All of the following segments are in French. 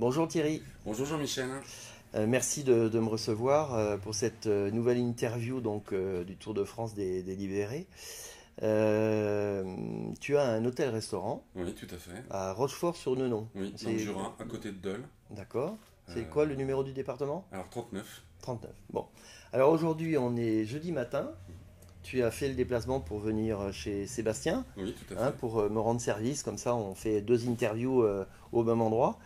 Bonjour Thierry. Bonjour Jean-Michel. Merci de me recevoir pour cette nouvelle interview du Tour de France des Libérés. Euh, Tu as un hôtel-restaurant Oui, tout à fait. à Rochefort-sur-Nenon. Oui, dans le C'est Jura, à côté de Dole. d'accord. C'est Euh, quoi le numéro du département? alors 39. 39. Bon. Alors aujourd'hui, on est jeudi matin. Tu as fait le déplacement pour venir chez Sébastien, Oui, tout à hein, fait. pour me rendre service. Comme ça, on fait deux interviews au même endroit.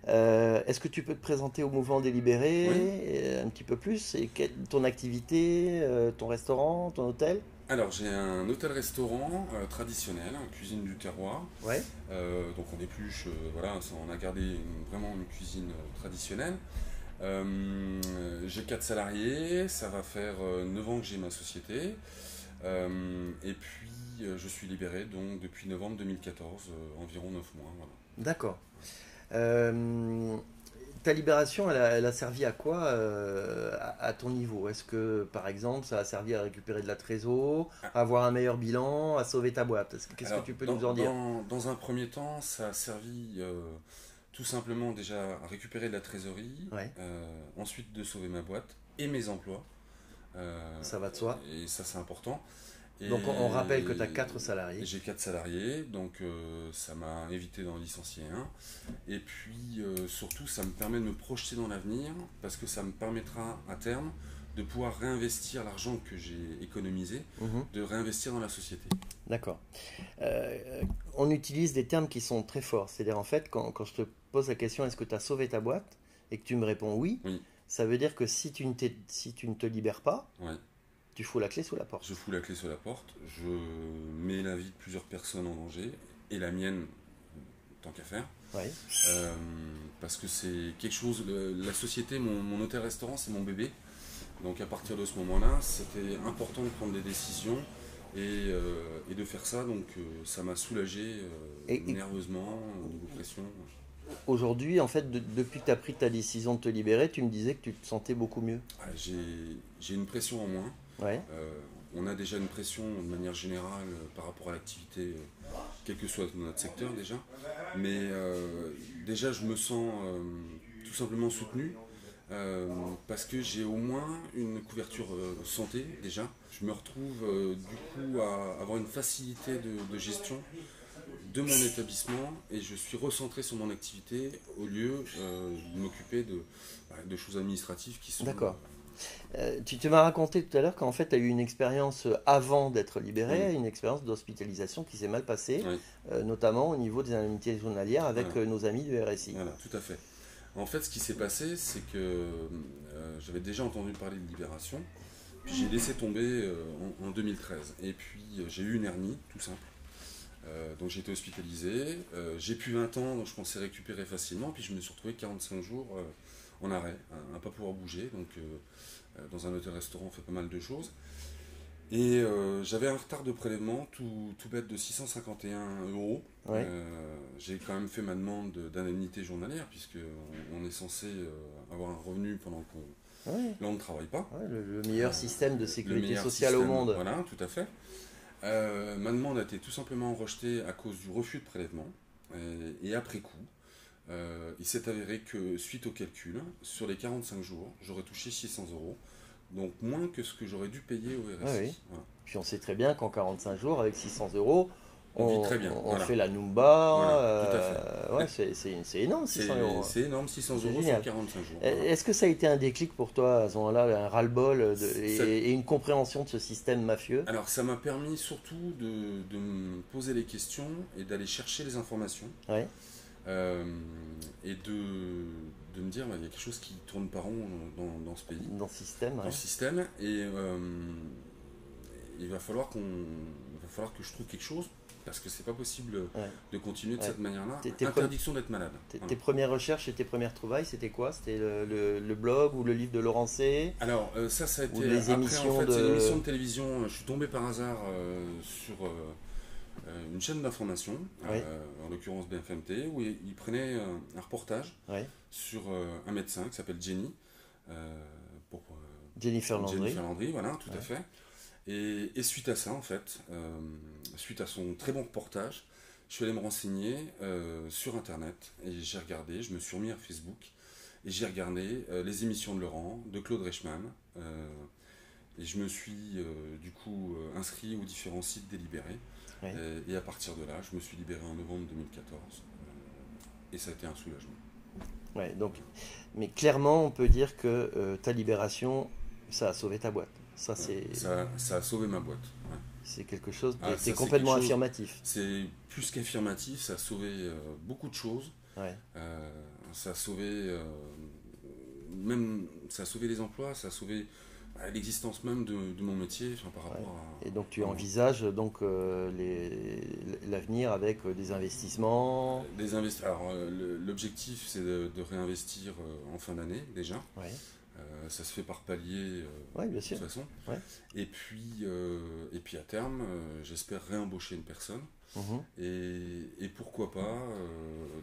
Est-ce que tu peux te présenter au mouvement des Oui. Libérés un petit peu plus? Et ton activité, ton restaurant, ton hôtel? Alors j'ai un hôtel-restaurant traditionnel, cuisine du terroir. Ouais, Donc on épluche, voilà, on a gardé vraiment une cuisine traditionnelle. J'ai 4 salariés, ça va faire 9 ans que j'ai ma société. Et puis je suis libéré donc depuis novembre 2014, environ 9 mois. Voilà. d'accord. Euh, Ta libération, elle a servi à quoi à ton niveau? Est-ce que, par exemple, ça a servi à récupérer de la trésor, à avoir un meilleur bilan, à sauver ta boîte? Qu'est-ce que Alors, tu peux nous en dire? dans un premier temps, ça a servi tout simplement déjà à récupérer de la trésorerie, Ouais, ensuite de sauver ma boîte et mes emplois. ça va de soi. Et ça, c'est important. Donc on rappelle que tu as Et 4 salariés. j'ai 4 salariés, donc ça m'a évité d'en licencier un. Et puis surtout, ça me permet de me projeter dans l'avenir parce que ça me permettra à terme de pouvoir réinvestir l'argent que j'ai économisé, Mhm, de réinvestir dans la société. d'accord. On utilise des termes qui sont très forts. C'est-à-dire, en fait, quand je te pose la question, est-ce que tu as sauvé ta boîte? Et que tu me réponds oui, Oui, ça veut dire que si tu ne te libères pas, ouais. tu fous la clé sous la Je porte. fous la clé sur la porte, je mets la vie de plusieurs personnes en danger, et la mienne, tant qu'à faire. Oui, Euh, Parce que c'est quelque chose, la société, mon hôtel-restaurant, c'est mon bébé. Donc à partir de ce moment-là, c'était important de prendre des décisions et de faire ça. Donc ça m'a soulagé et nerveusement, au niveau pression. aujourd'hui, en fait, depuis que tu as pris ta décision de te libérer, tu me disais que tu te sentais beaucoup mieux. Ah, j'ai une pression en moins. Ouais, On a déjà une pression de manière générale par rapport à l'activité, quel que soit notre secteur déjà. Mais déjà, je me sens tout simplement soutenu parce que j'ai au moins une couverture santé déjà. Je me retrouve du coup à avoir une facilité de gestion de mon établissement et je suis recentré sur mon activité au lieu de m'occuper de choses administratives qui sont... d'accord. Tu m'as raconté tout à l'heure qu'en fait, tu as eu une expérience avant d'être Oui, libéré, une expérience d'hospitalisation qui s'est mal passée, oui, notamment au niveau des indemnités journalières avec voilà, nos amis du RSI. voilà, tout à fait. En fait, ce qui s'est passé, c'est que j'avais déjà entendu parler de libération, puis j'ai laissé tomber en 2013. Et puis j'ai eu une hernie, tout simple. Donc j'ai été hospitalisé. J'ai plus 20 ans, donc je pensais récupérer facilement. Puis je me suis retrouvé 45 jours en arrêt, à ne pas pouvoir bouger. Donc dans un hôtel-restaurant, on fait pas mal de choses. Et j'avais un retard de prélèvement tout bête de 651 euros. Ouais, J'ai quand même fait ma demande d'indemnité journalière, puisque on est censé avoir un revenu pendant qu'on ouais, là on ne travaille pas. ouais, le meilleur système de Le sécurité meilleur sociale au système, monde. voilà, tout à fait. Ma demande a été tout simplement rejetée à cause du refus de prélèvement. Et après coup, il s'est avéré que suite au calcul, sur les 45 jours, j'aurais touché 600 euros. Donc moins que ce que j'aurais dû payer au Ouais, oui. RSI. Voilà. Puis on sait très bien qu'en 45 jours, avec 600 euros, On vit très bien, on voilà. fait la Numba. Voilà, tout à fait. Ouais, c'est énorme, 600 euros. C'est énorme, 600 C'est euros sur génial. 45 jours. Voilà. Est-ce que ça a été un déclic pour toi à ce moment-là, un ras-le-bol Ça- et une compréhension de ce système mafieux? Alors ça m'a permis surtout de me poser les questions et d'aller chercher les informations Ouais, euh, et de me dire bah, il y a quelque chose qui tourne pas rond dans ce pays, dans ce système, dans ouais. ce système et il va falloir que je trouve quelque chose parce que c'est pas possible Ouais, de continuer de ouais. cette manière-là. Tes, tes pre- Interdiction d'être malade. tes Voilà. premières recherches et tes premières trouvailles, c'était quoi? C'était le blog ou le livre de Laurent C. Alors ça a Ou été les après en émissions fait c'est une émission de... de télévision. Je suis tombé par hasard sur une chaîne d'information, Ouais, en l'occurrence BFMT, où il prenait un reportage ouais. sur un médecin qui s'appelle Jenny, pour Jennifer Landry. Jennifer Landry, voilà, tout à Ouais, fait. Et suite à ça, en fait, suite à son très bon reportage, Je suis allé me renseigner sur Internet et j'ai regardé, je me suis remis à Facebook et j'ai regardé les émissions de Laurent, de Claude Reichmann. Et je me suis du coup inscrit aux différents sites délibérés. Ouais. Et à partir de là, je me suis libéré en novembre 2014. Et ça a été un soulagement. Ouais, donc, mais clairement, on peut dire que ta libération, ça a sauvé ta boîte. Ça, Ouais. Ça a sauvé ma boîte. Ouais. c'est quelque chose, Ah, c'est ça, complètement quelque chose- affirmatif. C'est plus qu'affirmatif, ça a sauvé beaucoup de choses. Ouais. Ça a sauvé même ça a sauvé les emplois, ça a sauvé l'existence même de mon métier, enfin, par rapport à. Et donc tu à- envisages donc l'avenir avec des investissements. Alors, l'objectif, c'est de réinvestir en fin d'année déjà. Ouais. Ça se fait par palier Ouais, bien de sûr. toute façon. Ouais. Et puis à terme, j'espère réembaucher une personne. Mhm. Et pourquoi pas,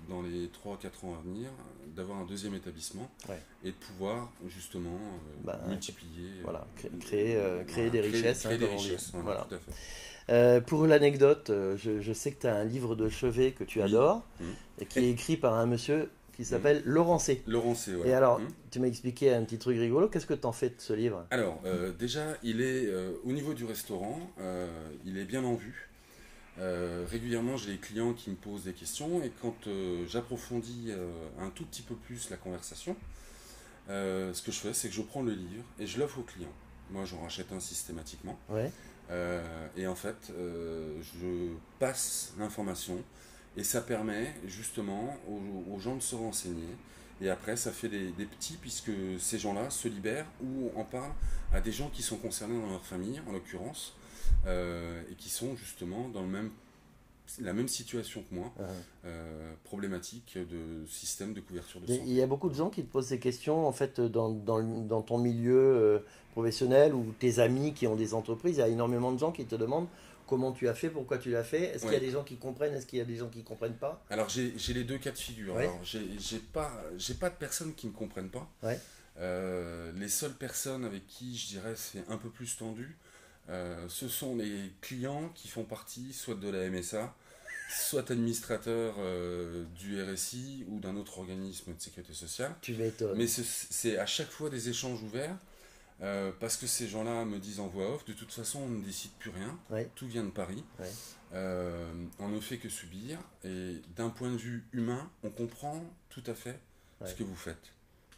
dans les 3-4 ans à venir, d'avoir un deuxième établissement Ouais. et de pouvoir justement Bah, multiplier. Voilà, créer des richesses, créer hein, des comme on dit. richesses, voilà, Voilà. tout à fait. Pour l'anecdote, je sais que tu as un livre de chevet que tu Oui. adores Mhm. et qui est écrit par un monsieur qui s'appelle Laurent C. Laurent C. Ouais. Et alors, Mhm. tu m'as expliqué un petit truc rigolo. Qu'est-ce que tu en fais de ce livre? Alors, déjà, il est au niveau du restaurant, il est bien en vue. Régulièrement, j'ai des clients qui me posent des questions et quand j'approfondis un tout petit peu plus la conversation, ce que je fais, c'est que je prends le livre et je l'offre au client. Moi, j'en rachète un systématiquement. Ouais. Et en fait, je passe l'information et ça permet justement aux gens de se renseigner. Et après, ça fait des petits, puisque ces gens-là se libèrent ou en parlent à des gens qui sont concernés dans leur famille, en l'occurrence, et qui sont justement dans la même situation que moi, problématique de système de couverture de Il santé. y a beaucoup de gens qui te posent ces questions en fait dans ton milieu professionnel ou tes amis qui ont des entreprises. Il y a énormément de gens qui te demandent comment tu as fait, pourquoi tu l'as fait. Est-ce qu'il y a Oui. des gens qui comprennent, est-ce qu'il y a des gens qui ne comprennent pas? Alors j'ai les deux cas de figure. Ouais. Alors j'ai pas de personnes qui ne comprennent pas. Ouais. Les seules personnes avec qui je dirais c'est un peu plus tendu, ce sont les clients qui font partie soit de la MSA, soit administrateurs du RSI ou d'un autre organisme de sécurité sociale. Tu m'étonnes. Mais c'est à chaque fois des échanges ouverts. Parce que ces gens-là me disent en voix off, de toute façon on ne décide plus rien, Ouais. tout vient de Paris, Ouais. on ne fait que subir, et d'un point de vue humain, on comprend tout à fait Ouais. ce que vous faites,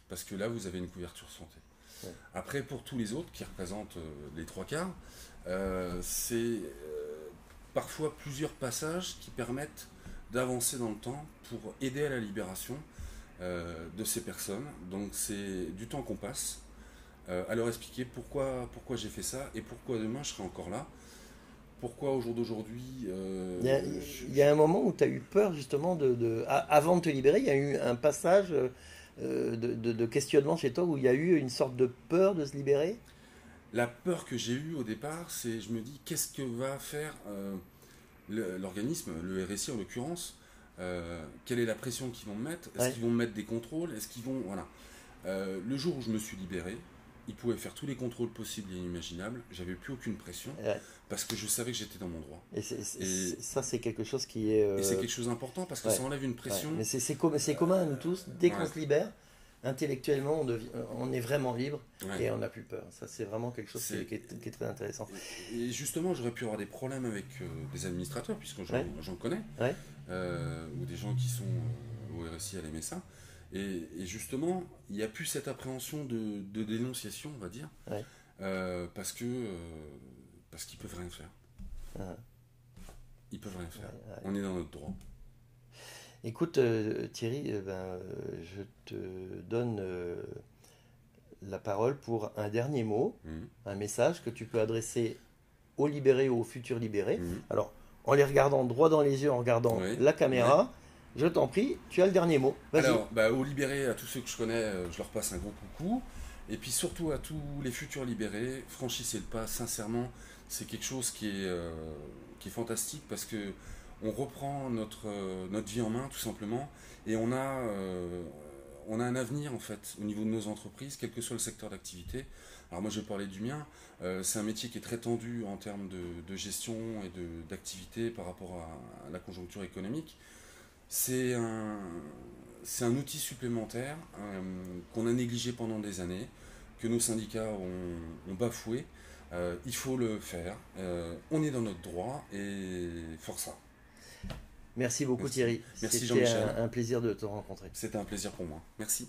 parce que là vous avez une couverture santé. Ouais. Après, pour tous les autres qui représentent les trois quarts, c'est parfois plusieurs passages qui permettent d'avancer dans le temps pour aider à la libération de ces personnes. Donc c'est du temps qu'on passe à leur expliquer pourquoi j'ai fait ça et pourquoi demain je serai encore là. Pourquoi au jour d'aujourd'hui. Il y a un moment où tu as eu peur justement avant de te libérer, il y a eu un passage de questionnement chez toi où il y a eu une sorte de peur de se libérer. La peur que j'ai eue au départ, c'est je me dis qu'est-ce que va faire l'organisme, le RSI en l'occurrence, quelle est la pression qu'ils vont me mettre, est-ce Ouais. qu'ils vont me mettre des contrôles, est-ce qu'ils vont. Voilà. Le jour où je me suis libéré, ils pouvaient faire tous les contrôles possibles et inimaginables, j'avais plus aucune pression Ouais. parce que je savais que j'étais dans mon droit. Et Et- ça, c'est quelque chose qui est. Et c'est quelque chose d'important parce que ouais. ça enlève une pression. Ouais. Mais c'est commun à nous tous. Dès qu'on Ouais. se libère, intellectuellement, on est vraiment libre Ouais. et on n'a plus peur. Ça, c'est vraiment quelque chose C'est- qui est très intéressant. Et justement, j'aurais pu avoir des problèmes avec des administrateurs, puisque Ouais. j'en connais, Ouais. ou des gens qui sont au RSI, à l'MSA. Et justement, il n'y a plus cette appréhension de dénonciation, on va dire, Ouais. parce qu'ils peuvent rien faire. Ah. Ils peuvent rien faire. Ouais, ouais. On est dans notre droit. Écoute, Thierry, je te donne la parole pour un dernier mot, Mhm. un message que tu peux adresser aux libérés ou aux futurs libérés. Mhm. Alors, en les regardant droit dans les yeux, en regardant Oui. la caméra, je t'en prie, tu as le dernier mot. Vas-y. Alors, aux libérés, à tous ceux que je connais, je leur passe un gros coucou. Et puis surtout à tous les futurs libérés, franchissez le pas, sincèrement, c'est quelque chose qui est fantastique parce que on reprend notre vie en main tout simplement et on on a un avenir en fait au niveau de nos entreprises, quel que soit le secteur d'activité. Alors moi je vais parler du mien, c'est un métier qui est très tendu en termes de gestion et d'activité par rapport à la conjoncture économique. C'est un outil supplémentaire qu'on a négligé pendant des années, que nos syndicats ont bafoué. Il faut le faire, on est dans notre droit et força. Merci beaucoup Merci. Thierry. Merci C'était Jean-Michel. un plaisir de te rencontrer. C'était un plaisir pour moi. Merci.